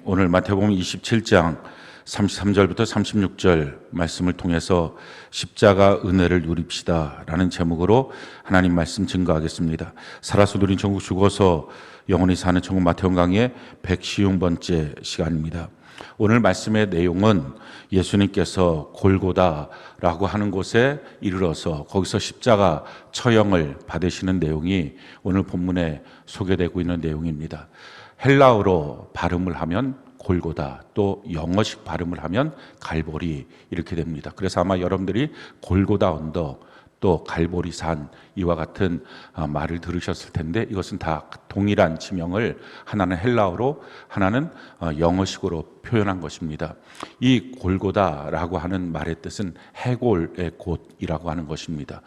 오늘 마태복음 27장 33절부터 36절 말씀을 통해서 십자가 은혜를 누립시다 라는 제목으로 하나님 말씀 증거하겠습니다. 살아서 누린 천국, 죽어서 영원히 사는 천국, 마태복음 강의 150번째 시간입니다. 오늘 말씀의 내용은 예수님께서 골고다라고 하는 곳에 이르러서 거기서 십자가 처형을 받으시는 내용이 오늘 본문에 소개되고 있는 내용입니다. 헬라어로 발음을 하면 골고다, 또 영어식 발음을 하면 갈보리 이렇게 됩니다. 그래서 아마 여러분들이 골고다 언덕, 또 갈보리 산 이와 같은 말을 들으셨을 텐데, 이것은 다 동일한 지명을 하나는 헬라어로, 하나는 영어식으로 표현한 것입니다. 이 골고다라고 하는 말의 뜻은 해골의 곳이라고 하는 것입니다.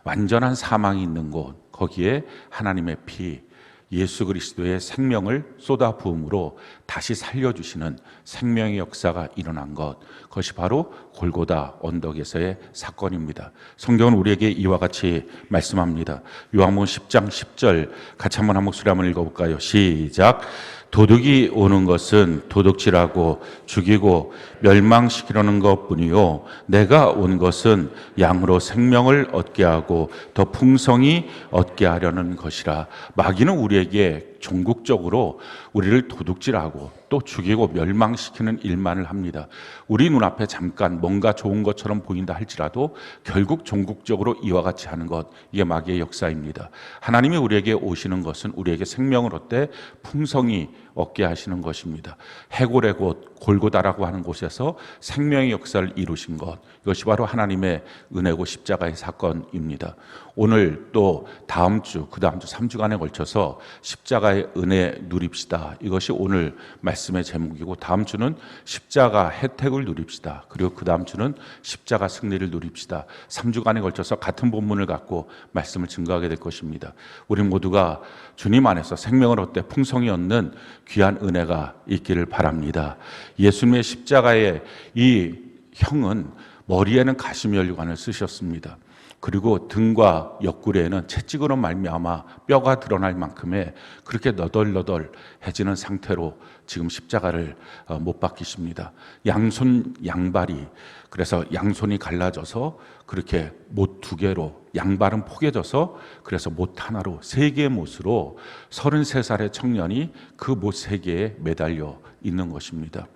완전한 사망이 있는 곳, 거기에 하나님의 피, 예수 그리스도의 생명을 쏟아부음으로 다시 살려주시는 생명의 역사가 일어난 것, 그것이 바로 골고다 언덕에서의 사건입니다. 성경은 우리에게 이와 같이 말씀합니다. 요한복음 10장 10절 같이 한번 한 목소리 한번 읽어볼까요? 시작. 도둑이 오는 것은 도둑질하고 죽이고 멸망시키려는 것뿐이요, 내가 온 것은 양으로 생명을 얻게 하고 더 풍성히 얻게 하려는 것이라. 마귀는 우리에게 종국적으로 우리를 도둑질하고 또 죽이고 멸망시키는 일만을 합니다. 우리 눈앞에 잠깐 뭔가 좋은 것처럼 보인다 할지라도 결국 종국적으로 이와 같이 하는 것, 이게 마귀의 역사입니다. 하나님이 우리에게 오시는 것은 우리에게 생명을 얻되 풍성히 얻게 하시는 것입니다. 해골의 곳, 골고다라고 하는 곳에서 생명의 역사를 이루신 것, 이것이 바로 하나님의 은혜고 십자가의 사건입니다. 오늘 또 다음 주, 그 다음 주 3주간에 걸쳐서 십자가의 은혜 누립시다, 이것이 오늘 말씀의 제목이고, 다음 주는 십자가 혜택을 누립시다, 그리고 그 다음 주는 십자가 승리를 누립시다. 3주간에 걸쳐서 같은 본문을 갖고 말씀을 증거하게 될 것입니다. 우리 모두가 주님 안에서 생명을 얻되 풍성히 얻는 귀한 은혜가 있기를 바랍니다. 예수님의 십자가의 이 형은 머리에는 가시면류관을 쓰셨습니다. 그리고 등과 옆구리에는 채찍으로 말미암아 뼈가 드러날 만큼의 그렇게 너덜너덜해지는 상태로 지금 십자가를 못 박히십니다. 양손 양발이, 그래서 양손이 갈라져서 그렇게 못 두 개로, 양발은 포개져서 그래서 못 하나로, 세 개의 못으로 33살의 청년이 그 못 세 개에 매달려 있는 것입니다.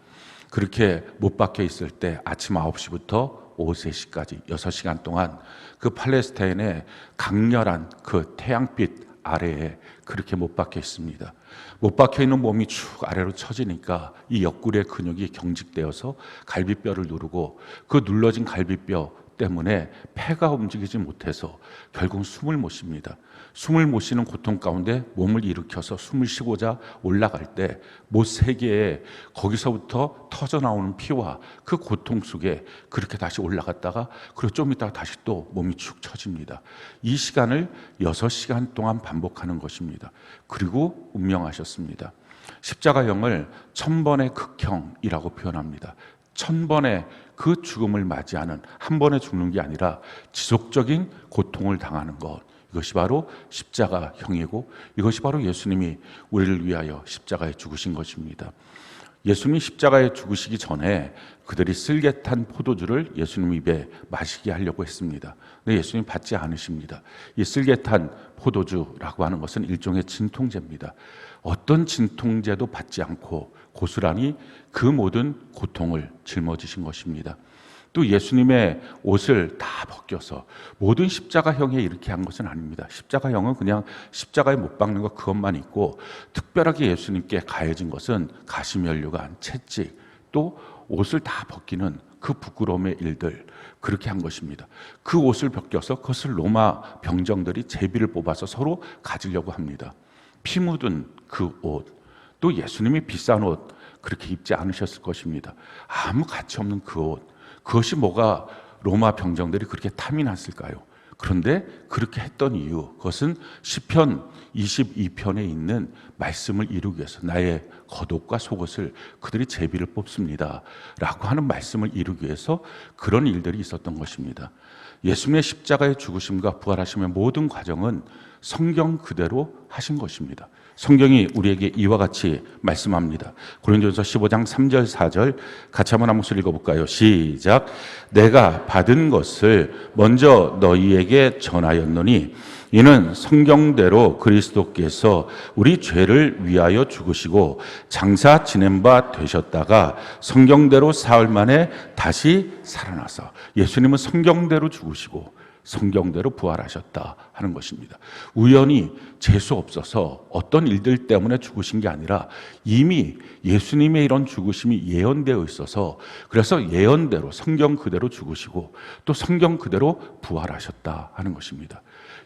그렇게 못 박혀 있을 때 아침 9시부터 오후 3시까지 6시간 동안 그 팔레스타인의 강렬한 그 태양빛 아래에 그렇게 못 박혀 있습니다. 못 박혀 있는 몸이 쭉 아래로 처지니까 이 옆구리의 근육이 경직되어서 갈비뼈를 누르고, 그 눌러진 갈비뼈 때문에 폐가 움직이지 못해서 결국 숨을 못 쉽니다. 숨을 못 쉬는 고통 가운데 몸을 일으켜서 숨을 쉬고자 올라갈 때 못 세 개에 거기서부터 터져 나오는 피와 그 고통 속에 그렇게 다시 올라갔다가, 그리고 좀 있다가 다시 또 몸이 축 처집니다. 이 시간을 6시간 동안 반복하는 것입니다. 그리고 운명하셨습니다. 십자가형을 1000번의 극형이라고 표현합니다. 1000번의 그 죽음을 맞이하는, 한 번에 죽는 게 아니라 지속적인 고통을 당하는 것, 이것이 바로 십자가형이고, 이것이 바로 예수님이 우리를 위하여 십자가에 죽으신 것입니다. 예수님이 십자가에 죽으시기 전에 그들이 쓸개 탄 포도주를 예수님 입에 마시게 하려고 했습니다. 근데 예수님 받지 않으십니다. 이 쓸개 탄 포도주라고 하는 것은 일종의 진통제입니다. 어떤 진통제도 받지 않고 고스란히 그 모든 고통을 짊어지신 것입니다. 또 예수님의 옷을 다 벗겨서, 모든 십자가형에 이렇게 한 것은 아닙니다. 십자가형은 그냥 십자가에 못 박는 것, 그것만 있고, 특별하게 예수님께 가해진 것은 가시면류관, 채찍, 또 옷을 다 벗기는 그 부끄러움의 일들, 그렇게 한 것입니다. 그 옷을 벗겨서 그것을 로마 병정들이 제비를 뽑아서 서로 가지려고 합니다. 피 묻은 그 옷, 또 예수님이 비싼 옷 그렇게 입지 않으셨을 것입니다. 아무 가치 없는 그 옷, 그것이 뭐가 로마 병정들이 그렇게 탐이 났을까요? 그런데 그렇게 했던 이유, 그것은 시편 22편에 있는 말씀을 이루기 위해서, 나의 겉옷과 속옷을 그들이 제비를 뽑습니다 라고 하는 말씀을 이루기 위해서 그런 일들이 있었던 것입니다. 예수님의 십자가의 죽으심과 부활하심의 모든 과정은 성경 그대로 하신 것입니다. 성경이 우리에게 이와 같이 말씀합니다. 고린도전서 15장 3절 4절 같이 한번 한 목소리 읽어볼까요? 시작. 내가 받은 것을 먼저 너희에게 전하였노니 이는 성경대로 그리스도께서 우리 죄를 위하여 죽으시고 장사 지낸 바 되셨다가 성경대로 사흘 만에 다시 살아나서, 예수님은 성경대로 죽으시고 성경대로 부활하셨다 하는 것입니다. 우연히 재수 없어서 어떤 일들 때문에 죽으신 게 아니라 이미 예수님의 이런 죽으심이 예언되어 있어서, 그래서 예언대로 성경 그대로 죽으시고 또 성경 그대로 부활하셨다 하는 것입니다.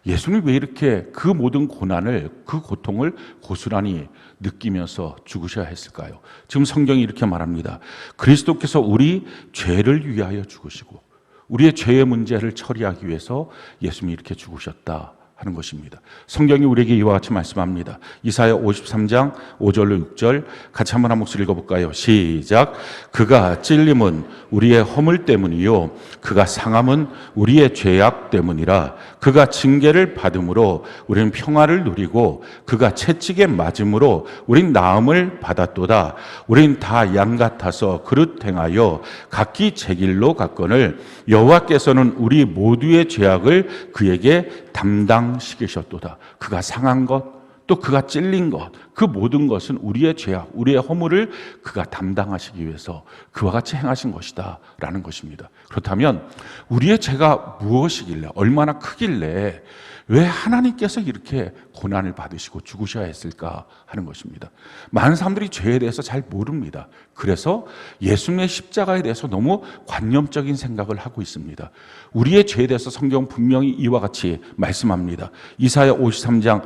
예수님이 왜 이렇게 그 모든 고난을, 그 고통을 고스란히 느끼면서 죽으셔야 했을까요? 지금 성경이 이렇게 말합니다. 그리스도께서 우리 죄를 위하여 죽으시고 우리의 죄의 문제를 처리하기 위해서 예수님이 이렇게 죽으셨다 하는 것입니다. 성경이 우리에게 이와 같이 말씀합니다. 이사야 53장 5절로 6절 같이 한번 한 목소리 읽어볼까요? 시작. 그가 찔림은 우리의 허물 때문이요 그가 상함은 우리의 죄악 때문이라. 그가 징계를 받음으로 우리는 평화를 누리고 그가 채찍에 맞음으로 우린 나음을 받았도다. 우린 다 양 같아서 그릇 행하여 각기 제 길로 갔거늘 여호와께서는 우리 모두의 죄악을 그에게 담당시키셨도다. 그가 상한 것, 또 그가 찔린 것, 그 모든 것은 우리의 죄악, 우리의 허물을 그가 담당하시기 위해서 그와 같이 행하신 것이다 라는 것입니다. 그렇다면 우리의 죄가 무엇이길래, 얼마나 크길래 왜 하나님께서 이렇게 고난을 받으시고 죽으셔야 했을까 하는 것입니다. 많은 사람들이 죄에 대해서 잘 모릅니다. 그래서 예수님의 십자가에 대해서 너무 관념적인 생각을 하고 있습니다. 우리의 죄에 대해서 성경 분명히 이와 같이 말씀합니다. 이사야 53장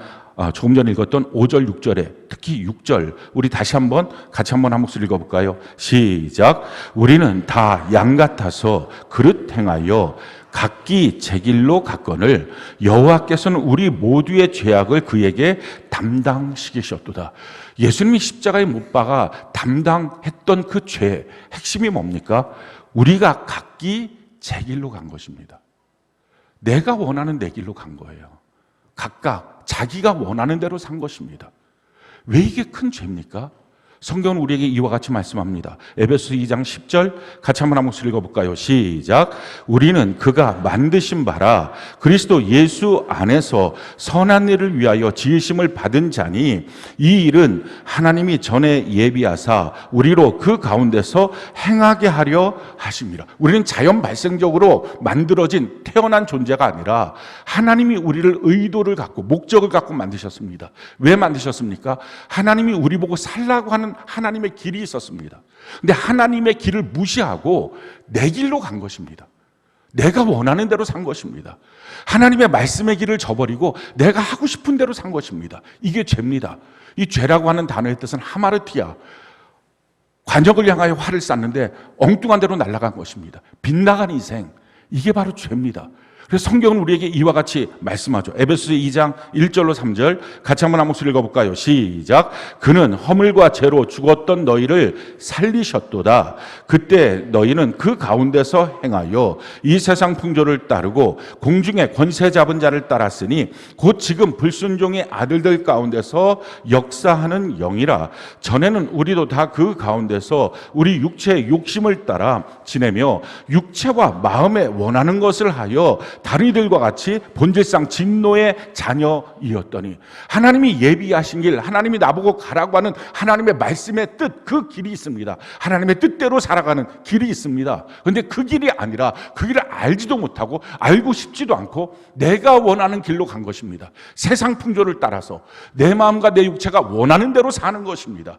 조금 전에 읽었던 5절 6절에 특히 6절 우리 다시 한번 같이 한번 한 목소리 읽어볼까요? 시작. 우리는 다 양 같아서 그릇 행하여 각기 제 길로 갔거늘 여호와께서는 우리 모두의 죄악을 그에게 담당시키셨도다. 예수님이 십자가에 못 박아 담당했던 그 죄의 핵심이 뭡니까? 우리가 각기 제 길로 간 것입니다. 내가 원하는 내 길로 간 거예요. 각각 자기가 원하는 대로 산 것입니다. 왜 이게 큰 죄입니까? 성경은 우리에게 이와 같이 말씀합니다. 에베소서 2장 10절 같이 한번 한 목소리 읽어볼까요? 시작. 우리는 그가 만드신 바라 그리스도 예수 안에서 선한 일을 위하여 지으심을 받은 자니 이 일은 하나님이 전에 예비하사 우리로 그 가운데서 행하게 하려 하심이라. 우리는 자연 발생적으로 만들어진 태어난 존재가 아니라 하나님이 우리를 의도를 갖고 목적을 갖고 만드셨습니다. 왜 만드셨습니까? 하나님이 우리 보고 살라고 하는 하나님의 길이 있었습니다. 근데 하나님의 길을 무시하고 내 길로 간 것입니다. 내가 원하는 대로 산 것입니다. 하나님의 말씀의 길을 저버리고 내가 하고 싶은 대로 산 것입니다. 이게 죄입니다. 이 죄라고 하는 단어의 뜻은 하마르티아, 관역을 향하여 활을 쐈는데 엉뚱한 대로 날아간 것입니다. 빗나간 인생, 이게 바로 죄입니다. 그래서 성경은 우리에게 이와 같이 말씀하죠. 에베소서 2장 1절로 3절 같이 한번 한 목소리 읽어볼까요? 시작. 그는 허물과 죄로 죽었던 너희를 살리셨도다. 그때 너희는 그 가운데서 행하여 이 세상 풍조를 따르고 공중의 권세 잡은 자를 따랐으니 곧 지금 불순종의 아들들 가운데서 역사하는 영이라. 전에는 우리도 다 그 가운데서 우리 육체의 욕심을 따라 지내며 육체와 마음에 원하는 것을 하여 다른 이들과 같이 본질상 진노의 자녀이었더니, 하나님이 예비하신 길, 하나님이 나보고 가라고 하는 하나님의 말씀의 뜻, 그 길이 있습니다. 하나님의 뜻대로 살아가는 길이 있습니다. 그런데 그 길이 아니라 그 길을 알지도 못하고 알고 싶지도 않고 내가 원하는 길로 간 것입니다. 세상 풍조를 따라서 내 마음과 내 육체가 원하는 대로 사는 것입니다.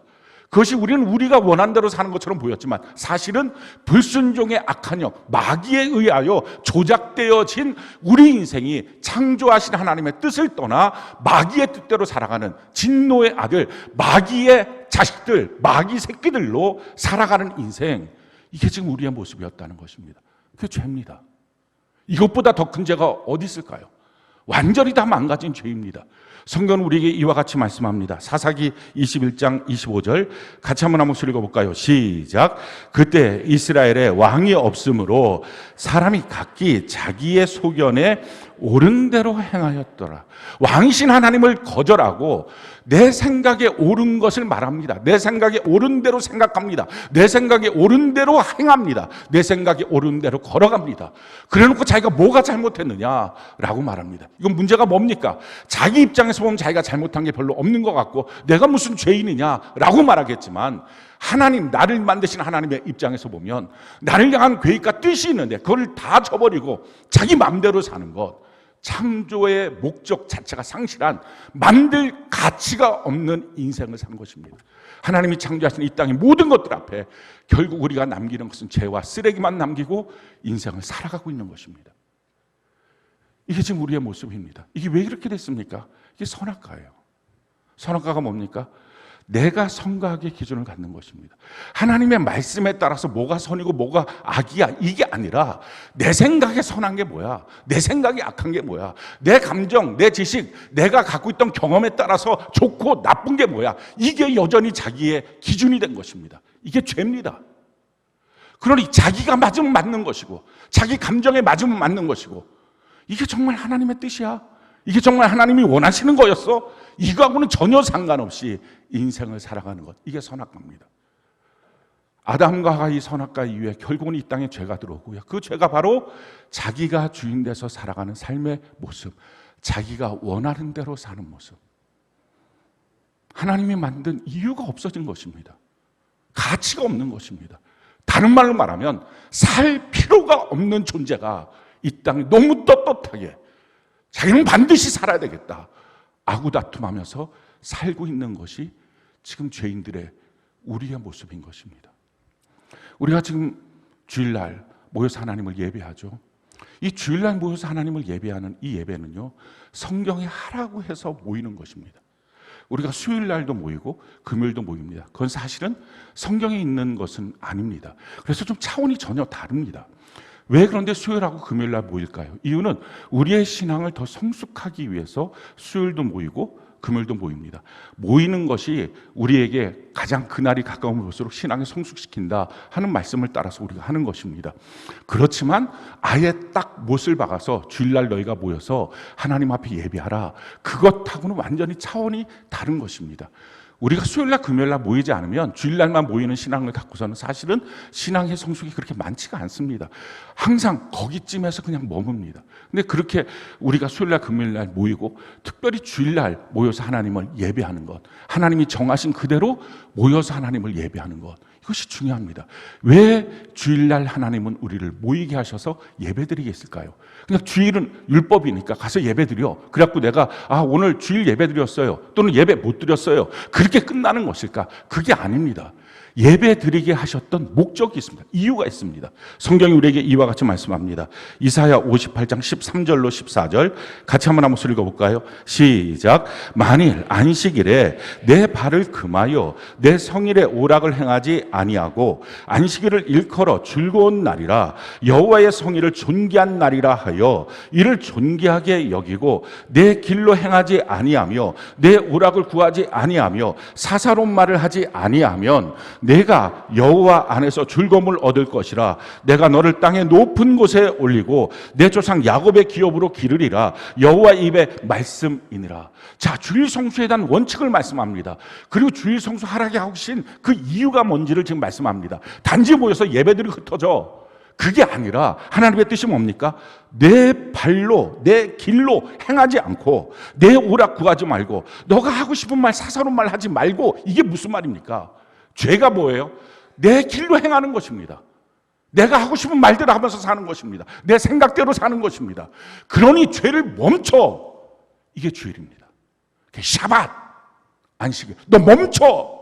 그것이 우리가 원하는 대로 사는 것처럼 보였지만 사실은 불순종의 악한 영, 마귀에 의하여 조작되어진 우리 인생이 창조하신 하나님의 뜻을 떠나 마귀의 뜻대로 살아가는 진노의 아들, 마귀의 자식들, 마귀 새끼들로 살아가는 인생, 이게 지금 우리의 모습이었다는 것입니다. 그게 죄입니다. 이것보다 더 큰 죄가 어디 있을까요? 완전히 다 망가진 죄입니다. 성경은 우리에게 이와 같이 말씀합니다. 사사기 21장 25절 같이 한번 목소리 읽어볼까요? 시작. 그때 이스라엘에 왕이 없으므로 사람이 각기 자기의 소견에 옳은 대로 행하였더라. 왕이신 하나님을 거절하고 내 생각에 옳은 것을 말합니다. 내 생각에 옳은 대로 생각합니다. 내 생각에 옳은 대로 행합니다. 내 생각에 옳은 대로 걸어갑니다. 그래놓고 자기가 뭐가 잘못했느냐라고 말합니다. 이건 문제가 뭡니까? 자기 입장에서 보면 자기가 잘못한 게 별로 없는 것 같고 내가 무슨 죄인이냐라고 말하겠지만, 하나님, 나를 만드신 하나님의 입장에서 보면 나를 향한 계획과 뜻이 있는데 그걸 다 저버리고 자기 마음대로 사는 것, 창조의 목적 자체가 상실한, 만들 가치가 없는 인생을 산 것입니다. 하나님이 창조하신 이 땅의 모든 것들 앞에 결국 우리가 남기는 것은 죄와 쓰레기만 남기고 인생을 살아가고 있는 것입니다. 이게 지금 우리의 모습입니다. 이게 왜 이렇게 됐습니까? 이게 선악과예요. 선악과가 뭡니까? 내가 선과악의 기준을 갖는 것입니다. 하나님의 말씀에 따라서 뭐가 선이고 뭐가 악이야, 이게 아니라 내 생각에 선한 게 뭐야, 내 생각이 악한 게 뭐야, 내 감정, 내 지식, 내가 갖고 있던 경험에 따라서 좋고 나쁜 게 뭐야, 이게 여전히 자기의 기준이 된 것입니다. 이게 죄입니다. 그러니 자기가 맞으면 맞는 것이고 자기 감정에 맞으면 맞는 것이고, 이게 정말 하나님의 뜻이야? 이게 정말 하나님이 원하시는 거였어? 이거하고는 전혀 상관없이 인생을 살아가는 것, 이게 선악과입니다. 아담과 하와 이 선악과 이후에 결국은 이 땅에 죄가 들어오고요. 그 죄가 바로 자기가 주인 돼서 살아가는 삶의 모습, 자기가 원하는 대로 사는 모습. 하나님이 만든 이유가 없어진 것입니다. 가치가 없는 것입니다. 다른 말로 말하면 살 필요가 없는 존재가 이 땅에 너무 떳떳하게 자기는 반드시 살아야 되겠다 아구다툼하면서 살고 있는 것이 지금 죄인들의, 우리의 모습인 것입니다. 우리가 지금 주일날 모여서 하나님을 예배하죠. 이 주일날 모여서 하나님을 예배하는 이 예배는요, 성경에 하라고 해서 모이는 것입니다. 우리가 수요일날도 모이고 금요일도 모입니다. 그건 사실은 성경에 있는 것은 아닙니다. 그래서 좀 차원이 전혀 다릅니다. 왜 그런데 수요일하고 금요일날 모일까요? 이유는 우리의 신앙을 더 성숙하기 위해서 수요일도 모이고 금요일도 모입니다. 모이는 것이 우리에게 가장 그날이 가까우면 올수록 신앙을 성숙시킨다 하는 말씀을 따라서 우리가 하는 것입니다. 그렇지만 아예 딱 못을 박아서 주일날 너희가 모여서 하나님 앞에 예배하라, 그것하고는 완전히 차원이 다른 것입니다. 우리가 수요일날 금요일날 모이지 않으면 주일날만 모이는 신앙을 갖고서는 사실은 신앙의 성숙이 그렇게 많지가 않습니다. 항상 거기쯤에서 그냥 머뭅니다. 근데 그렇게 우리가 수요일날 금요일날 모이고 특별히 주일날 모여서 하나님을 예배하는 것, 하나님이 정하신 그대로 모여서 하나님을 예배하는 것, 이것이 중요합니다. 왜 주일날 하나님은 우리를 모이게 하셔서 예배드리겠을까요? 그냥 주일은 율법이니까 가서 예배드려, 그래갖고 내가 오늘 주일 예배드렸어요 또는 예배 못 드렸어요, 그렇게 끝나는 것일까? 그게 아닙니다. 예배 드리게 하셨던 목적이 있습니다. 이유가 있습니다. 성경이 우리에게 이와 같이 말씀합니다. 이사야 58장 13절로 14절 같이 한번 읽어볼까요? 시작. 만일 안식일에 내 발을 금하여 내 성일에 오락을 행하지 아니하고 안식일을 일컬어 즐거운 날이라 여호와의 성일을 존귀한 날이라 하여 이를 존귀하게 여기고 내 길로 행하지 아니하며 내 오락을 구하지 아니하며 사사로운 말을 하지 아니하면 내가 여호와 안에서 즐거움을 얻을 것이라. 내가 너를 땅의 높은 곳에 올리고 내 조상 야곱의 기업으로 기르리라. 여호와 입의 말씀이니라. 자, 주일 성수에 대한 원칙을 말씀합니다. 그리고 주일 성수 하라게 하신 그 이유가 뭔지를 지금 말씀합니다. 단지 모여서 예배들이 흩어져, 그게 아니라 하나님의 뜻이 뭡니까? 내 발로 내 길로 행하지 않고 내 오락 구하지 말고 너가 하고 싶은 말 사사로운 말 하지 말고, 이게 무슨 말입니까? 죄가 뭐예요? 내 길로 행하는 것입니다. 내가 하고 싶은 말대로 하면서 사는 것입니다. 내 생각대로 사는 것입니다. 그러니 죄를 멈춰, 이게 주일입니다. 샤밧, 안식일, 너 멈춰.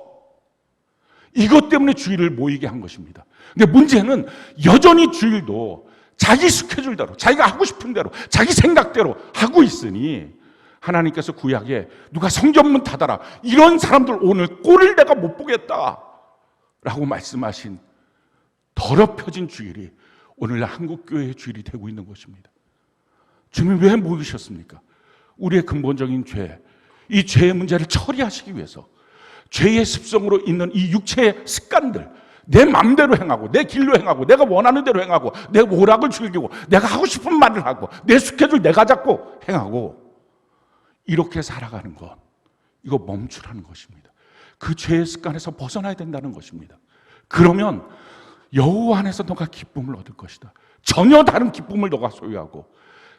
이것 때문에 주일을 모이게 한 것입니다. 근데 문제는 여전히 주일도 자기 스케줄대로, 자기가 하고 싶은 대로, 자기 생각대로 하고 있으니 하나님께서 구약에 누가 성전문 닫아라, 이런 사람들 오늘 꼴을 내가 못 보겠다 라고 말씀하신 더럽혀진 주일이 오늘날 한국교회의 주일이 되고 있는 것입니다. 주님 왜 모이셨습니까? 우리의 근본적인 죄, 이 죄의 문제를 처리하시기 위해서, 죄의 습성으로 있는 이 육체의 습관들, 내 마음대로 행하고 내 길로 행하고 내가 원하는 대로 행하고 내 오락을 즐기고 내가 하고 싶은 말을 하고 내 스케줄 내가 잡고 행하고 이렇게 살아가는 것, 이거 멈추라는 것입니다. 그 죄의 습관에서 벗어나야 된다는 것입니다. 그러면 여호와 안에서 너가 기쁨을 얻을 것이다. 전혀 다른 기쁨을 너가 소유하고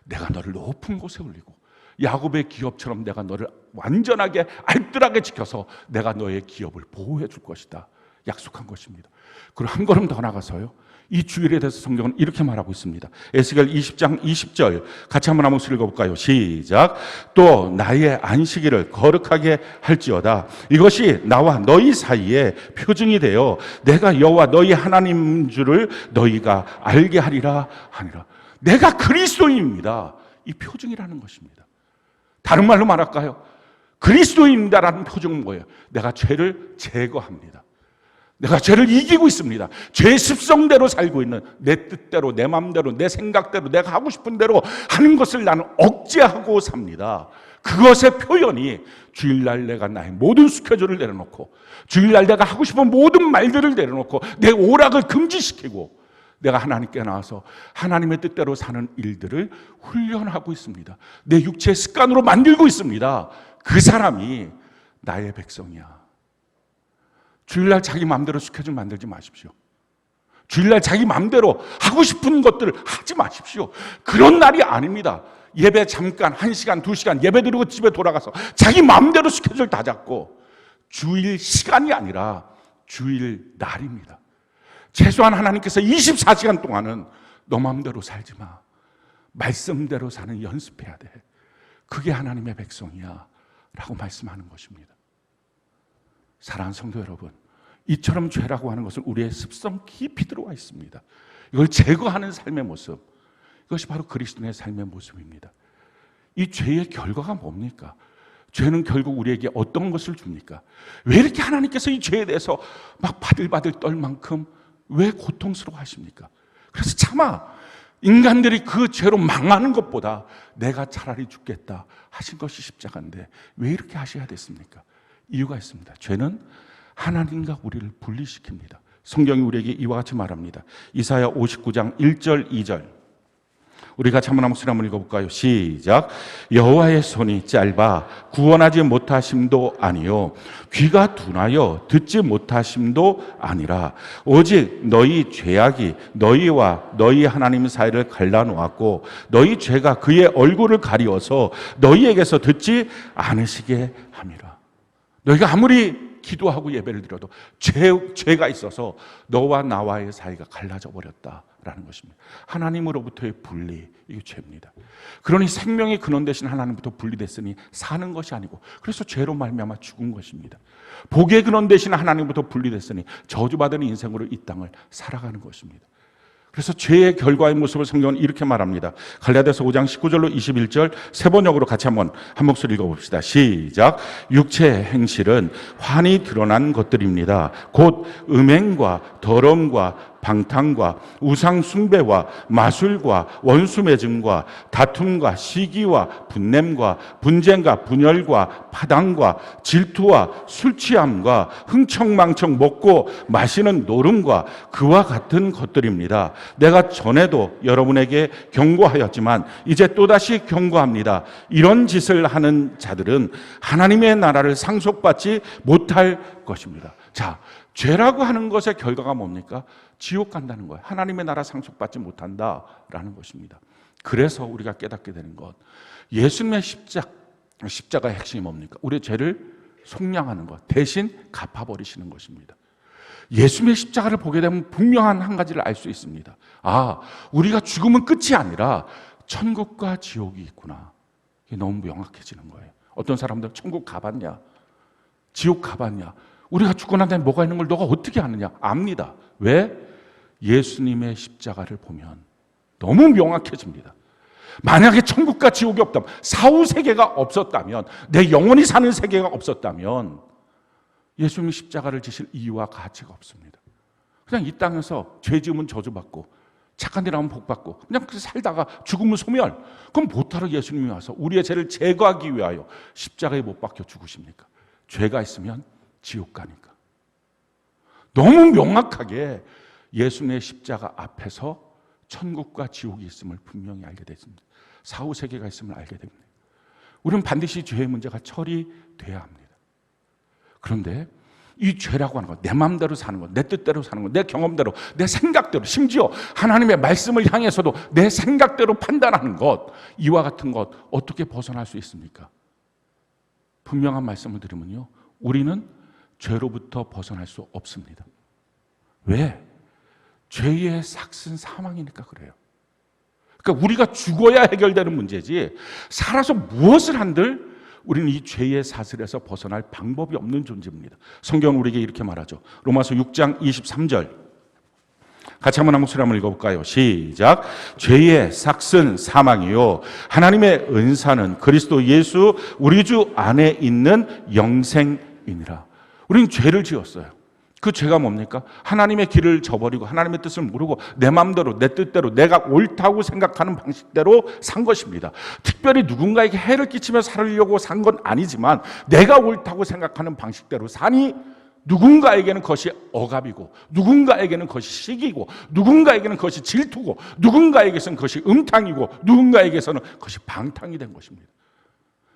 내가 너를 높은 곳에 올리고 야곱의 기업처럼 내가 너를 완전하게 알뜰하게 지켜서 내가 너의 기업을 보호해 줄 것이다 약속한 것입니다. 그리고 한 걸음 더 나가서요, 이 주일에 대해서 성경은 이렇게 말하고 있습니다. 에스겔 20장 20절 같이 한번 한번 읽어볼까요? 시작. 또 나의 안식일을 거룩하게 할지어다. 이것이 나와 너희 사이에 표징이 되어 내가 여호와 너희 하나님인 줄을 너희가 알게 하리라 하니라. 내가 그리스도인입니다. 이 표징이라는 것입니다. 다른 말로 말할까요? 그리스도인이다라는 표징은 뭐예요? 내가 죄를 제거합니다. 내가 죄를 이기고 있습니다. 죄의 습성대로 살고 있는 내 뜻대로 내 마음대로 내 생각대로 내가 하고 싶은 대로 하는 것을 나는 억제하고 삽니다. 그것의 표현이 주일날 내가 나의 모든 스케줄을 내려놓고 주일날 내가 하고 싶은 모든 말들을 내려놓고 내 오락을 금지시키고 내가 하나님께 나와서 하나님의 뜻대로 사는 일들을 훈련하고 있습니다. 내 육체의 습관으로 만들고 있습니다. 그 사람이 나의 백성이야. 주일날 자기 마음대로 스케줄 만들지 마십시오. 주일날 자기 마음대로 하고 싶은 것들을 하지 마십시오. 그런 날이 아닙니다. 예배 잠깐 1시간, 2시간 예배 드리고 집에 돌아가서 자기 마음대로 스케줄 다 잡고 주일 시간이 아니라 주일 날입니다. 최소한 하나님께서 24시간 동안은 너 마음대로 살지 마. 말씀대로 사는 연습해야 돼. 그게 하나님의 백성이야 라고 말씀하는 것입니다. 사랑하는 성도 여러분, 이처럼 죄라고 하는 것은 우리의 습성 깊이 들어와 있습니다. 이걸 제거하는 삶의 모습, 이것이 바로 그리스도인의 삶의 모습입니다. 이 죄의 결과가 뭡니까? 죄는 결국 우리에게 어떤 것을 줍니까? 왜 이렇게 하나님께서 이 죄에 대해서 막 바들바들 떨 만큼 왜 고통스러워 하십니까? 그래서 차마 인간들이 그 죄로 망하는 것보다 내가 차라리 죽겠다 하신 것이 십자가인데 왜 이렇게 하셔야 됐습니까? 이유가 있습니다. 죄는 하나님과 우리를 분리시킵니다. 성경이 우리에게 이와 같이 말합니다. 이사야 59장 1절 2절 우리 같이 한번 한번 읽어볼까요? 시작. 여호와의 손이 짧아 구원하지 못하심도 아니요 귀가 둔하여 듣지 못하심도 아니라 오직 너희 죄악이 너희와 너희 하나님 사이를 갈라놓았고 너희 죄가 그의 얼굴을 가리워서 너희에게서 듣지 않으시게 함이라. 너희가 아무리 기도하고 예배를 드려도 죄가 있어서 너와 나와의 사이가 갈라져 버렸다라는 것입니다. 하나님으로부터의 분리, 이게 죄입니다. 그러니 생명의 근원 되신 하나님부터 분리됐으니 사는 것이 아니고 그래서 죄로 말미암아 죽은 것입니다. 복의 근원 되신 하나님부터 분리됐으니 저주받은 인생으로 이 땅을 살아가는 것입니다. 그래서 죄의 결과의 모습을 성경은 이렇게 말합니다. 갈라디아서 5장 19절로 21절 세 번역으로 같이 한 목소리 읽어봅시다. 시작. 육체의 행실은 환히 드러난 것들입니다. 곧 음행과 더러움과 방탕과 우상 숭배와 마술과 원수 맺음과 다툼과 시기와 분냄과 분쟁과 분열과 파당과 질투와 술 취함과 흥청망청 먹고 마시는 노름과 그와 같은 것들입니다. 내가 전에도 여러분에게 경고하였지만 이제 또다시 경고합니다. 이런 짓을 하는 자들은 하나님의 나라를 상속받지 못할 것입니다. 자, 죄라고 하는 것의 결과가 뭡니까? 지옥 간다는 거예요. 하나님의 나라 상속받지 못한다라는 것입니다. 그래서 우리가 깨닫게 되는 것, 예수님의 십자가의 핵심이 뭡니까? 우리의 죄를 속량하는 것, 대신 갚아버리시는 것입니다. 예수님의 십자가를 보게 되면 분명한 한 가지를 알 수 있습니다. 아, 우리가 죽으면 끝이 아니라 천국과 지옥이 있구나. 이게 너무 명확해지는 거예요. 어떤 사람들은 천국 가봤냐? 지옥 가봤냐? 우리가 죽고 난 다음에 뭐가 있는 걸 너가 어떻게 아느냐? 압니다. 왜? 예수님의 십자가를 보면 너무 명확해집니다. 만약에 천국과 지옥이 없다면, 사후세계가 없었다면, 내 영혼이 사는 세계가 없었다면 예수님이 십자가를 지실 이유와 가치가 없습니다. 그냥 이 땅에서 죄 지으면 저주받고 착한 일 하면 복받고 그냥 그렇게 살다가 죽으면 소멸. 그럼 못하러 예수님이 와서 우리의 죄를 제거하기 위하여 십자가에 못 박혀 죽으십니까? 죄가 있으면 지옥 가니까. 너무 명확하게 예수님의 십자가 앞에서 천국과 지옥이 있음을 분명히 알게 됐습니다. 사후세계가 있음을 알게 됩니다. 우리는 반드시 죄의 문제가 처리돼야 합니다. 그런데 이 죄라고 하는 것, 내 마음대로 사는 것, 내 뜻대로 사는 것, 내 경험대로, 내 생각대로, 심지어 하나님의 말씀을 향해서도 내 생각대로 판단하는 것, 이와 같은 것 어떻게 벗어날 수 있습니까? 분명한 말씀을 드리면요, 우리는 죄로부터 벗어날 수 없습니다. 왜? 죄의 삭은 사망이니까 그래요. 그러니까 우리가 죽어야 해결되는 문제지, 살아서 무엇을 한들 우리는 이 죄의 사슬에서 벗어날 방법이 없는 존재입니다. 성경은 우리에게 이렇게 말하죠. 로마서 6장 23절 같이 한번 한 목소리 한번 읽어볼까요? 시작. 죄의 삭은 사망이요 하나님의 은사는 그리스도 예수 우리 주 안에 있는 영생이니라. 우리는 죄를 지었어요. 그 죄가 뭡니까? 하나님의 길을 저버리고 하나님의 뜻을 모르고 내 마음대로, 내 뜻대로, 내가 옳다고 생각하는 방식대로 산 것입니다. 특별히 누군가에게 해를 끼치며 살으려고 산 건 아니지만 내가 옳다고 생각하는 방식대로 사니 누군가에게는 그것이 억압이고, 누군가에게는 그것이 시기고, 누군가에게는 그것이 질투고, 누군가에게서는 그것이 음탕이고, 누군가에게서는 그것이 방탕이 된 것입니다.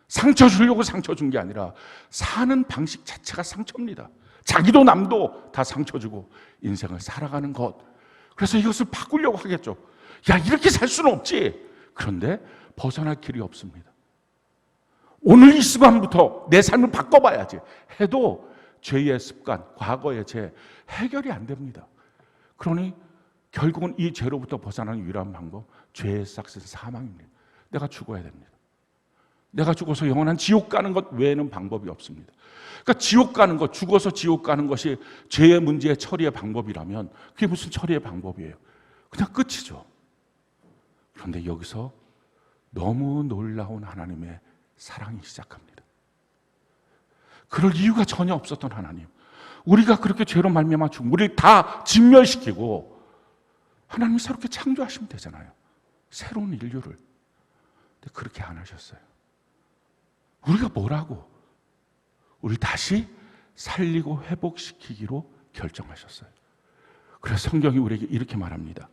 상처 주려고 상처 준 게 아니라 사는 방식 자체가 상처입니다. 자기도 남도 다 상처 주고 인생을 살아가는 것. 그래서 이것을 바꾸려고 하겠죠. 야, 이렇게 살 수는 없지. 그런데 벗어날 길이 없습니다. 오늘 이 순간부터 내 삶을 바꿔봐야지 해도 죄의 습관, 과거의 죄 해결이 안 됩니다. 그러니 결국은 이 죄로부터 벗어나는 유일한 방법, 죄의 삭은 사망입니다. 내가 죽어야 됩니다. 내가 죽어서 영원한 지옥 가는 것 외에는 방법이 없습니다. 그러니까 지옥 가는 것, 죽어서 지옥 가는 것이 죄의 문제의 처리의 방법이라면 그게 무슨 처리의 방법이에요? 그냥 끝이죠. 그런데 여기서 너무 놀라운 하나님의 사랑이 시작합니다. 그럴 이유가 전혀 없었던 하나님, 우리가 그렇게 죄로 말미암아 죽은 우리를 다 진멸시키고 하나님이 새롭게 창조하시면 되잖아요. 새로운 인류를. 근데 그렇게 안 하셨어요. 우리가 뭐라고? 우리 다시 살리고 회복시키기로 결정하셨어요. 그래서 성경이 우리에게 이렇게 말합니다.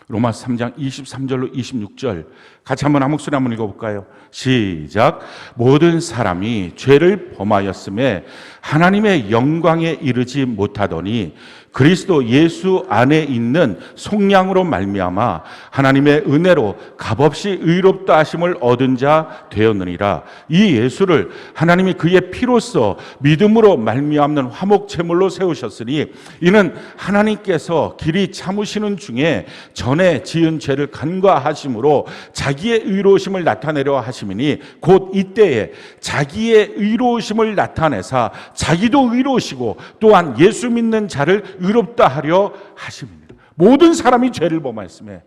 로마서 3장 23절로 26절 같이 한번 한 목소리 한번 읽어볼까요? 시작. 모든 사람이 죄를 범하였음에 하나님의 영광에 이르지 못하더니 그리스도 예수 안에 있는 속량으로 말미암아 하나님의 은혜로 값없이 의롭다 하심을 얻은 자 되었느니라. 이 예수를 하나님이 그의 피로써 믿음으로 말미암는 화목 제물로 세우셨으니 이는 하나님께서 길이 참으시는 중에 전에 지은 죄를 간과하심으로 자기의 의로우심을 나타내려 하심이니 곧 이때에 자기의 의로우심을 나타내사 자기도 의로우시고 또한 예수 믿는 자를 의롭다 하려 하심입니다. 모든 사람이 죄를 범하였음에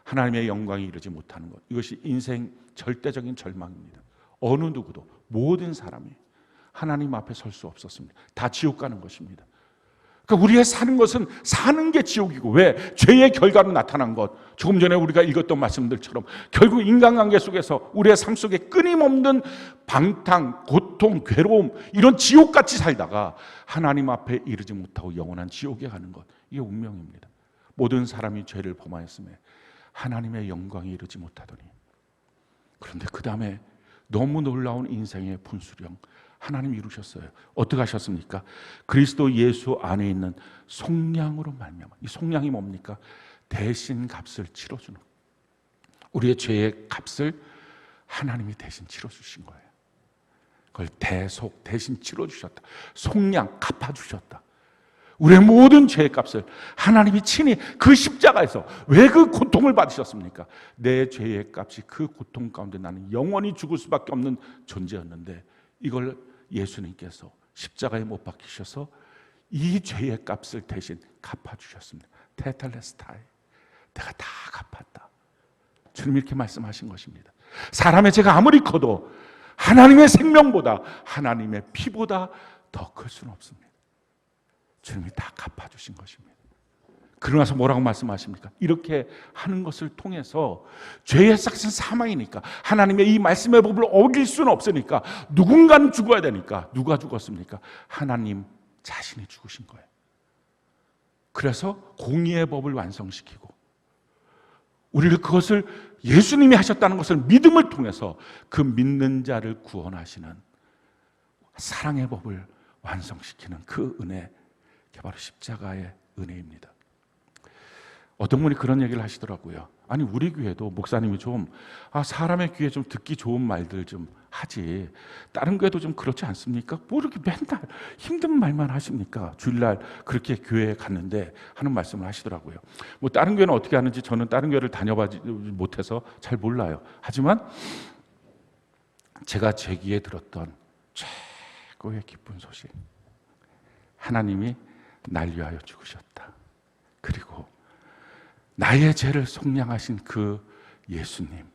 하나님의 영광에 이르지 못하는 것, 이것이 인생 절대적인 절망입니다. 어느 누구도, 모든 사람이 하나님 앞에 설 수 없었습니다. 다 지옥 가는 것입니다. 그러니까 우리의 사는 것은 사는 게 지옥이고, 왜? 죄의 결과로 나타난 것, 조금 전에 우리가 읽었던 말씀들처럼 결국 인간관계 속에서 우리의 삶 속에 끊임없는 방탕, 고통, 괴로움, 이런 지옥같이 살다가 하나님 앞에 이르지 못하고 영원한 지옥에 가는 것, 이게 운명입니다. 모든 사람이 죄를 범하였음에 하나님의 영광에 이르지 못하더니, 그런데 그 다음에 너무 놀라운 인생의 분수령 하나님이 이루셨어요. 어떻게 하셨습니까? 그리스도 예수 안에 있는 속량으로 말미암아. 이 속량이 뭡니까? 대신 값을 치러주는, 우리의 죄의 값을 하나님이 대신 치러주신 거예요. 그걸 대속, 대신 치러주셨다. 속량, 갚아주셨다. 우리의 모든 죄의 값을 하나님이 친히 그 십자가에서, 왜 그 고통을 받으셨습니까? 내 죄의 값이 그 고통 가운데 나는 영원히 죽을 수밖에 없는 존재였는데 이걸 예수님께서 십자가에 못 박히셔서 이 죄의 값을 대신 갚아주셨습니다. 테텔레스타이, 내가 다 갚았다. 주님 이렇게 말씀하신 것입니다. 사람의 죄가 아무리 커도 하나님의 생명보다, 하나님의 피보다 더 클 수는 없습니다. 주님이 다 갚아주신 것입니다. 그러나서 뭐라고 말씀하십니까? 이렇게 하는 것을 통해서 죄의 삭은 사망이니까, 하나님의 이 말씀의 법을 어길 수는 없으니까 누군가는 죽어야 되니까, 누가 죽었습니까? 하나님 자신이 죽으신 거예요. 그래서 공의의 법을 완성시키고 우리를 그것을 예수님이 하셨다는 것을 믿음을 통해서 그 믿는 자를 구원하시는 사랑의 법을 완성시키는 그 은혜, 그게 바로 십자가의 은혜입니다. 어떤 분이 그런 얘기를 하시더라고요. 아니 우리 교회도 목사님이 좀 사람의 귀에 좀 듣기 좋은 말들 좀 하지, 다른 교회도 좀 그렇지 않습니까? 뭐 이렇게 맨날 힘든 말만 하십니까? 주일날 그렇게 교회에 갔는데 하는 말씀을 하시더라고요. 뭐 다른 교회는 어떻게 하는지 저는 다른 교회를 다녀보지 못해서 잘 몰라요. 하지만 제가 제 귀에 들었던 최고의 기쁜 소식, 하나님이 날 위하여 죽으셨다. 그리고 나의 죄를 속량하신 그 예수님,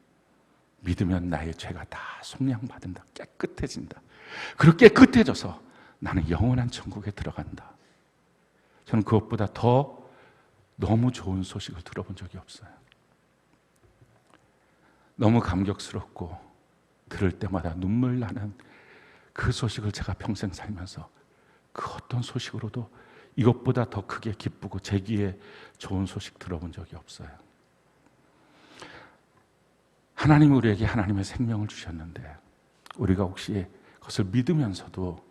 믿으면 나의 죄가 다 속량받는다. 깨끗해진다. 그리고 깨끗해져서 나는 영원한 천국에 들어간다. 저는 그것보다 더 너무 좋은 소식을 들어본 적이 없어요. 너무 감격스럽고 들을 때마다 눈물 나는 그 소식을 제가 평생 살면서 그 어떤 소식으로도 이것보다 더 크게 기쁘고 제 귀에 좋은 소식 들어본 적이 없어요. 하나님이 우리에게 하나님의 생명을 주셨는데 우리가 혹시 그것을 믿으면서도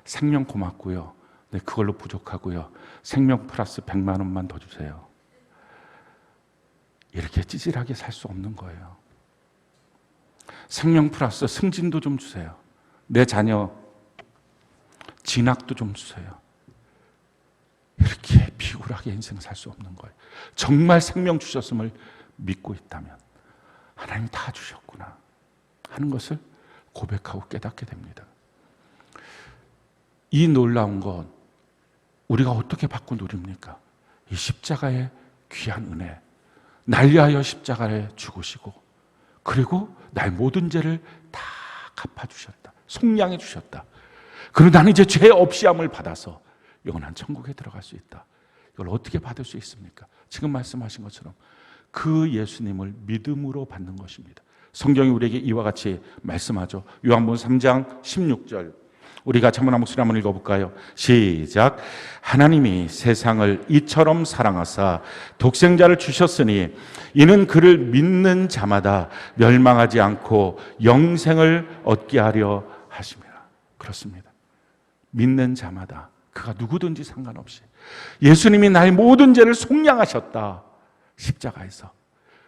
생명 고맙고요, 네, 그걸로 부족하고요, 생명 플러스 100만 원만 더 주세요, 이렇게 찌질하게 살 수 없는 거예요. 생명 플러스 승진도 좀 주세요, 내 자녀 진학도 좀 주세요, 이렇게 비굴하게 인생 살 수 없는 거예요. 정말 생명 주셨음을 믿고 있다면 하나님 다 주셨구나 하는 것을 고백하고 깨닫게 됩니다. 이 놀라운 것 우리가 어떻게 받고 누립니까? 이 십자가의 귀한 은혜, 날 위하여 십자가에 죽으시고 그리고 나의 모든 죄를 다 갚아주셨다, 속량해 주셨다. 그리고 나는 이제 죄 없이 함을 받아서 영원한 천국에 들어갈 수 있다. 이걸 어떻게 받을 수 있습니까? 지금 말씀하신 것처럼 그 예수님을 믿음으로 받는 것입니다. 성경이 우리에게 이와 같이 말씀하죠. 요한복음 3장 16절, 우리 같이 한번 목소리 한번 읽어볼까요? 시작. 하나님이 세상을 이처럼 사랑하사 독생자를 주셨으니 이는 그를 믿는 자마다 멸망하지 않고 영생을 얻게 하려 하심이라. 그렇습니다. 믿는 자마다, 그가 누구든지 상관없이 예수님이 나의 모든 죄를 속량하셨다. 십자가에서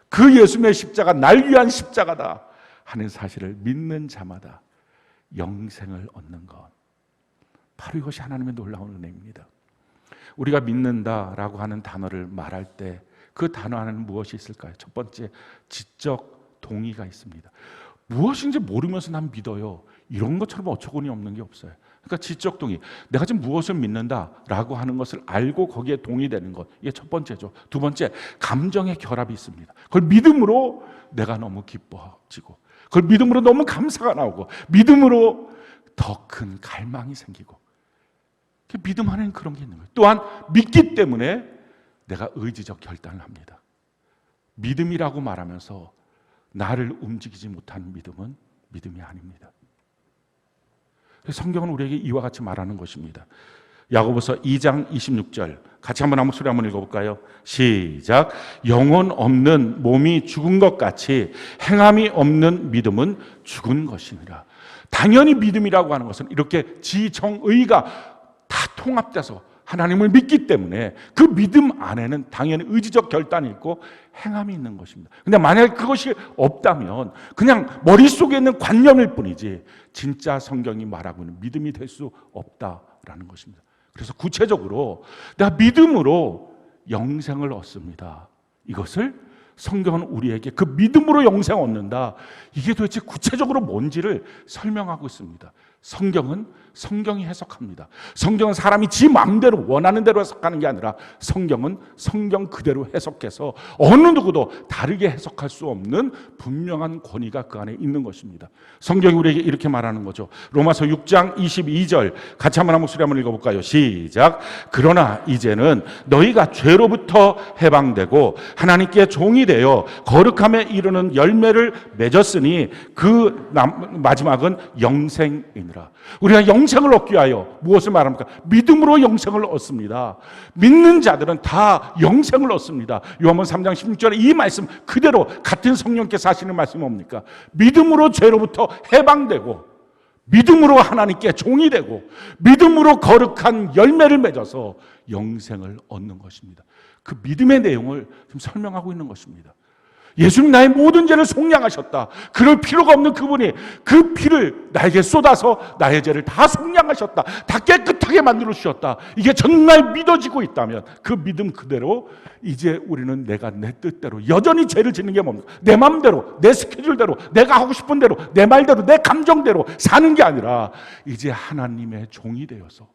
그 예수님의 십자가 날 위한 십자가다 하는 사실을 믿는 자마다 영생을 얻는 것, 바로 이것이 하나님의 놀라운 은혜입니다. 우리가 믿는다라고 하는 단어를 말할 때 그 단어 안에는 무엇이 있을까요? 첫 번째, 지적 동의가 있습니다. 무엇인지 모르면서 난 믿어요, 이런 것처럼 어처구니 없는 게 없어요. 그러니까 지적 동의, 내가 지금 무엇을 믿는다라고 하는 것을 알고 거기에 동의되는 것, 이게 첫 번째죠. 두 번째, 감정의 결합이 있습니다. 그걸 믿음으로 내가 너무 기뻐지고, 그걸 믿음으로 너무 감사가 나오고, 믿음으로 더 큰 갈망이 생기고, 믿음 안에는 그런 게 있는 거예요. 또한 믿기 때문에 내가 의지적 결단을 합니다. 믿음이라고 말하면서 나를 움직이지 못하는 믿음은 믿음이 아닙니다. 성경은 우리에게 이와 같이 말하는 것입니다. 야고보서 2장 26절 같이 한번 한 목소리 한번 읽어볼까요? 시작. 영혼 없는 몸이 죽은 것 같이 행함이 없는 믿음은 죽은 것이니라. 당연히 믿음이라고 하는 것은 이렇게 지정의가 다 통합돼서 하나님을 믿기 때문에 그 믿음 안에는 당연히 의지적 결단이 있고 행함이 있는 것입니다. 근데 만약에 그것이 없다면 그냥 머릿속에 있는 관념일 뿐이지 진짜 성경이 말하고 있는 믿음이 될 수 없다라는 것입니다. 그래서 구체적으로 내가 믿음으로 영생을 얻습니다. 이것을 성경은 우리에게 그 믿음으로 영생을 얻는다, 이게 도대체 구체적으로 뭔지를 설명하고 있습니다. 성경은 성경이 해석합니다. 성경은 사람이 지 마음대로 원하는 대로 해석하는 게 아니라 성경은 성경 그대로 해석해서 어느 누구도 다르게 해석할 수 없는 분명한 권위가 그 안에 있는 것입니다. 성경이 우리에게 이렇게 말하는 거죠. 로마서 6장 22절 같이 한번 한 목소리 한번 읽어볼까요? 시작. 그러나 이제는 너희가 죄로부터 해방되고 하나님께 종이 되어 거룩함에 이르는 열매를 맺었으니 그 마지막은 영생이니라. 우리가 영생을 얻기 위하여 무엇을 말합니까? 믿음으로 영생을 얻습니다. 믿는 자들은 다 영생을 얻습니다. 요한복음 3장 16절에 이 말씀 그대로 같은 성령께서 하시는 말씀이 뭡니까? 믿음으로 죄로부터 해방되고, 믿음으로 하나님께 종이 되고, 믿음으로 거룩한 열매를 맺어서 영생을 얻는 것입니다. 그 믿음의 내용을 지금 설명하고 있는 것입니다. 예수님 나의 모든 죄를 속량하셨다. 그럴 필요가 없는 그분이 그 피를 나에게 쏟아서 나의 죄를 다 속량하셨다. 다 깨끗하게 만들어 주셨다. 이게 정말 믿어지고 있다면 그 믿음 그대로 이제 우리는 내가 내 뜻대로 여전히 죄를 짓는 게 뭡니까? 내 마음대로, 내 스케줄대로, 내가 하고 싶은 대로, 내 말대로, 내 감정대로 사는 게 아니라 이제 하나님의 종이 되어서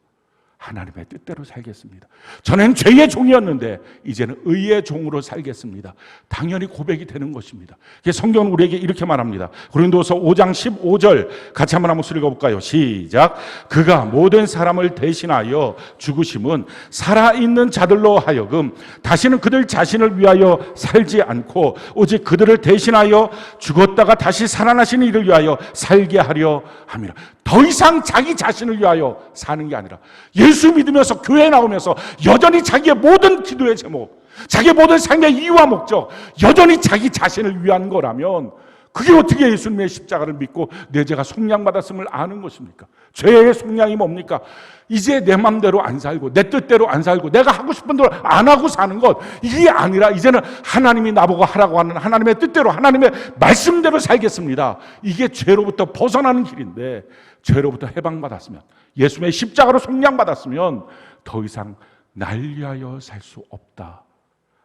하나님의 뜻대로 살겠습니다. 전에는 죄의 종이었는데 이제는 의의 종으로 살겠습니다. 당연히 고백이 되는 것입니다. 성경은 우리에게 이렇게 말합니다. 고린도서 5장 15절 같이 한번 목소리 읽어볼까요? 시작. 그가 모든 사람을 대신하여 죽으심은 살아있는 자들로 하여금 다시는 그들 자신을 위하여 살지 않고 오직 그들을 대신하여 죽었다가 다시 살아나신 이를 위하여 살게 하려 함이라. 더 이상 자기 자신을 위하여 사는 게 아니라 예수 믿으면서 교회 나오면서 여전히 자기의 모든 기도의 제목, 자기의 모든 삶의 이유와 목적 여전히 자기 자신을 위한 거라면 그게 어떻게 예수님의 십자가를 믿고 내 죄가 속량받았음을 아는 것입니까? 죄의 속량이 뭡니까? 이제 내 맘대로 안 살고 내 뜻대로 안 살고 내가 하고 싶은 대로 안 하고 사는 것, 이게 아니라 이제는 하나님이 나보고 하라고 하는 하나님의 뜻대로 하나님의 말씀대로 살겠습니다. 이게 죄로부터 벗어나는 길인데, 죄로부터 해방받았으면, 예수님의 십자가로 속량받았으면 더 이상 날 위하여 살 수 없다.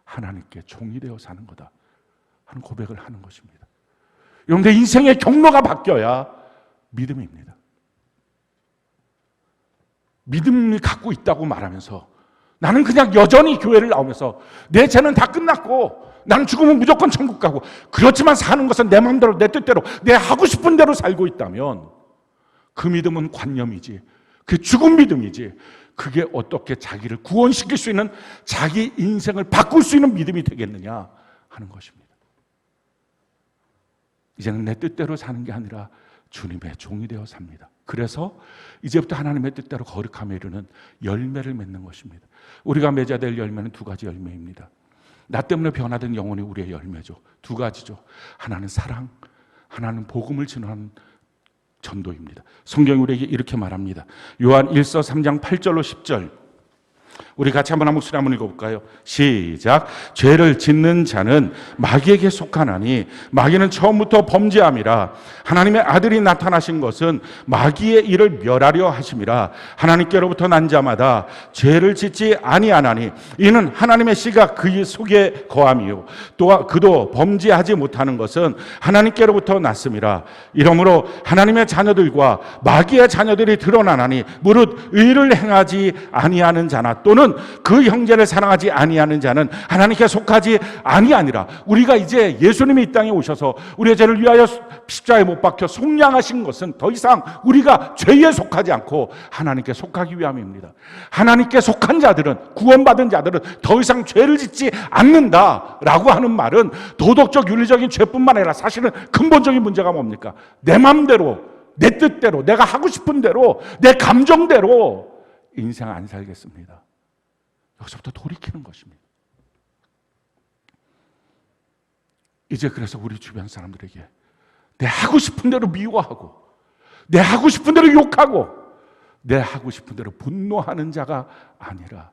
하나님께 종이 되어 사는 거다 하는 고백을 하는 것입니다. 여러분들 인생의 경로가 바뀌어야 믿음입니다. 믿음을 갖고 있다고 말하면서 나는 그냥 여전히 교회를 나오면서 내 죄는 다 끝났고 나는 죽으면 무조건 천국 가고, 그렇지만 사는 것은 내 마음대로 내 뜻대로 내 하고 싶은 대로 살고 있다면 그 믿음은 관념이지, 그 죽은 믿음이지, 그게 어떻게 자기를 구원시킬 수 있는, 자기 인생을 바꿀 수 있는 믿음이 되겠느냐 하는 것입니다. 이제는 내 뜻대로 사는 게 아니라 주님의 종이 되어 삽니다. 그래서 이제부터 하나님의 뜻대로 거룩함에 이르는 열매를 맺는 것입니다. 우리가 맺어야 될 열매는 두 가지 열매입니다. 나 때문에 변화된 영혼이 우리의 열매죠. 두 가지죠. 하나는 사랑, 하나는 복음을 전하는 전도입니다. 성경이 우리에게 이렇게 말합니다. 요한 1서 3장 8절로 10절 우리 같이 한번 한 목소리 한번 읽어볼까요? 시작. 죄를 짓는 자는 마귀에게 속하나니 마귀는 처음부터 범죄함이라. 하나님의 아들이 나타나신 것은 마귀의 일을 멸하려 하심이라. 하나님께로부터 난 자마다 죄를 짓지 아니하나니 이는 하나님의 씨가 그 속에 거함이요 또 그도 범죄하지 못하는 것은 하나님께로부터 났음이라. 이러므로 하나님의 자녀들과 마귀의 자녀들이 드러나나니 무릇 의를 행하지 아니하는 자나 또는 그 형제를 사랑하지 아니하는 자는 하나님께 속하지 아니하니라. 우리가 이제 예수님이 이 땅에 오셔서 우리의 죄를 위하여 십자가에 못 박혀 속량하신 것은 더 이상 우리가 죄에 속하지 않고 하나님께 속하기 위함입니다. 하나님께 속한 자들은, 구원받은 자들은 더 이상 죄를 짓지 않는다라고 하는 말은 도덕적 윤리적인 죄뿐만 아니라 사실은 근본적인 문제가 뭡니까? 내 마음대로, 내 뜻대로, 내가 하고 싶은 대로, 내 감정대로 인생 안 살겠습니다. 여기서부터 돌이키는 것입니다. 이제 그래서 우리 주변 사람들에게 내 하고 싶은 대로 미워하고 내 하고 싶은 대로 욕하고 내 하고 싶은 대로 분노하는 자가 아니라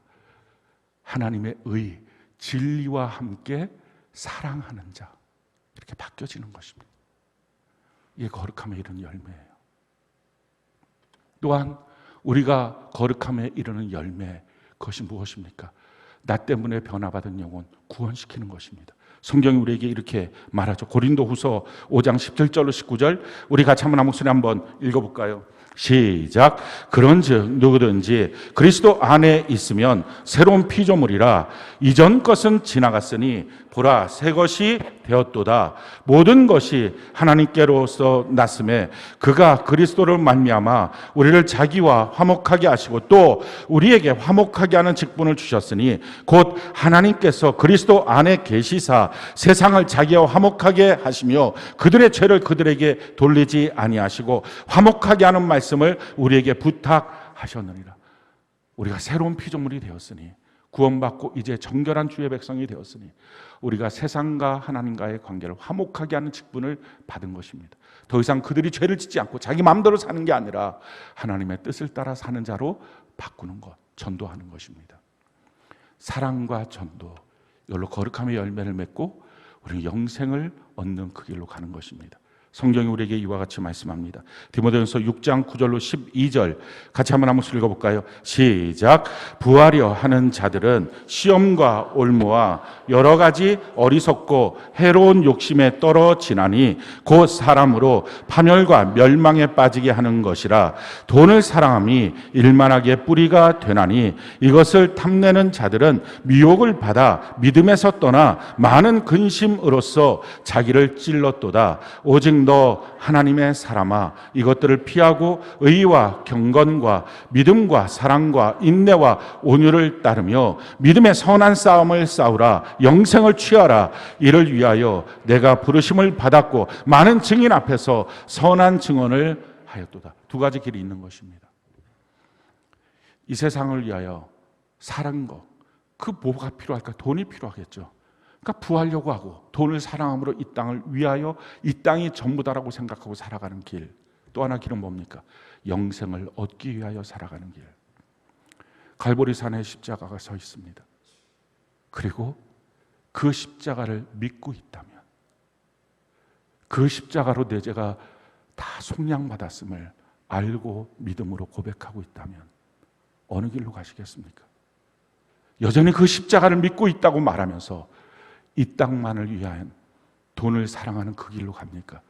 하나님의 의, 진리와 함께 사랑하는 자, 이렇게 바뀌어지는 것입니다. 이게 거룩함에 이르는 열매예요. 또한 우리가 거룩함에 이르는 열매, 그것이 무엇입니까? 나 때문에 변화받은 영혼 구원시키는 것입니다. 성경이 우리에게 이렇게 말하죠. 고린도후서 5장 17절로 19절 우리 같이 한번 한 목소리 한번 읽어볼까요? 시작. 그런즉 누구든지 그리스도 안에 있으면 새로운 피조물이라. 이전 것은 지나갔으니 보라 새 것이 되었도다. 모든 것이 하나님께로서 났음에 그가 그리스도를 말미암아 우리를 자기와 화목하게 하시고 또 우리에게 화목하게 하는 직분을 주셨으니 곧 하나님께서 그리스도 안에 계시사 세상을 자기와 화목하게 하시며 그들의 죄를 그들에게 돌리지 아니하시고 화목하게 하는 말씀을 우리에게 부탁하셨느니라. 우리가 새로운 피조물이 되었으니 구원받고 이제 정결한 주의 백성이 되었으니 우리가 세상과 하나님과의 관계를 화목하게 하는 직분을 받은 것입니다. 더 이상 그들이 죄를 짓지 않고 자기 마음대로 사는 게 아니라 하나님의 뜻을 따라 사는 자로 바꾸는 것, 전도하는 것입니다. 사랑과 전도, 이걸로 거룩함의 열매를 맺고 우리는 영생을 얻는 그 길로 가는 것입니다. 성경이 우리에게 이와 같이 말씀합니다. 디모데전서 6장 9절로 12절 같이 한번 읽어볼까요? 시작. 부하려 하는 자들은 시험과 올무와 여러 가지 어리석고 해로운 욕심에 떨어지나니 곧 사람으로 파멸과 멸망에 빠지게 하는 것이라. 돈을 사랑함이 일만하게 뿌리가 되나니 이것을 탐내는 자들은 미혹을 받아 믿음에서 떠나 많은 근심으로써 자기를 찔렀도다. 오직 너 하나님의 사람아, 이것들을 피하고 의와 경건과 믿음과 사랑과 인내와 온유를 따르며 믿음의 선한 싸움을 싸우라. 영생을 취하라. 이를 위하여 내가 부르심을 받았고 많은 증인 앞에서 선한 증언을 하였도다. 두 가지 길이 있는 것입니다. 이 세상을 위하여 사는 것, 그 뭐가 필요할까? 돈이 필요하겠죠. 그러니까 부하려고 하고 돈을 사랑함으로 이 땅을 위하여 이 땅이 전부다라고 생각하고 살아가는 길. 또 하나 길은 뭡니까? 영생을 얻기 위하여 살아가는 길. 갈보리산에 십자가가 서 있습니다. 그리고 그 십자가를 믿고 있다면, 그 십자가로 내 죄가 다 속량받았음을 알고 믿음으로 고백하고 있다면 어느 길로 가시겠습니까? 여전히 그 십자가를 믿고 있다고 말하면서 이 땅만을 위한 돈을 사랑하는 그 길로 갑니까?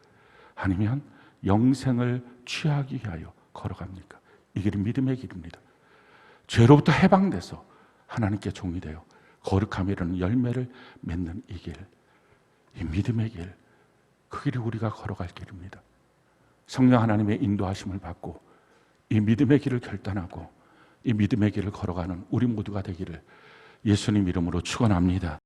아니면 영생을 취하기 위하여 걸어갑니까? 이 길이 믿음의 길입니다. 죄로부터 해방돼서 하나님께 종이 되어 거룩함이라는 열매를 맺는 이 길, 이 믿음의 길, 그 길이 우리가 걸어갈 길입니다. 성령 하나님의 인도하심을 받고 이 믿음의 길을 결단하고 이 믿음의 길을 걸어가는 우리 모두가 되기를 예수님 이름으로 축원합니다.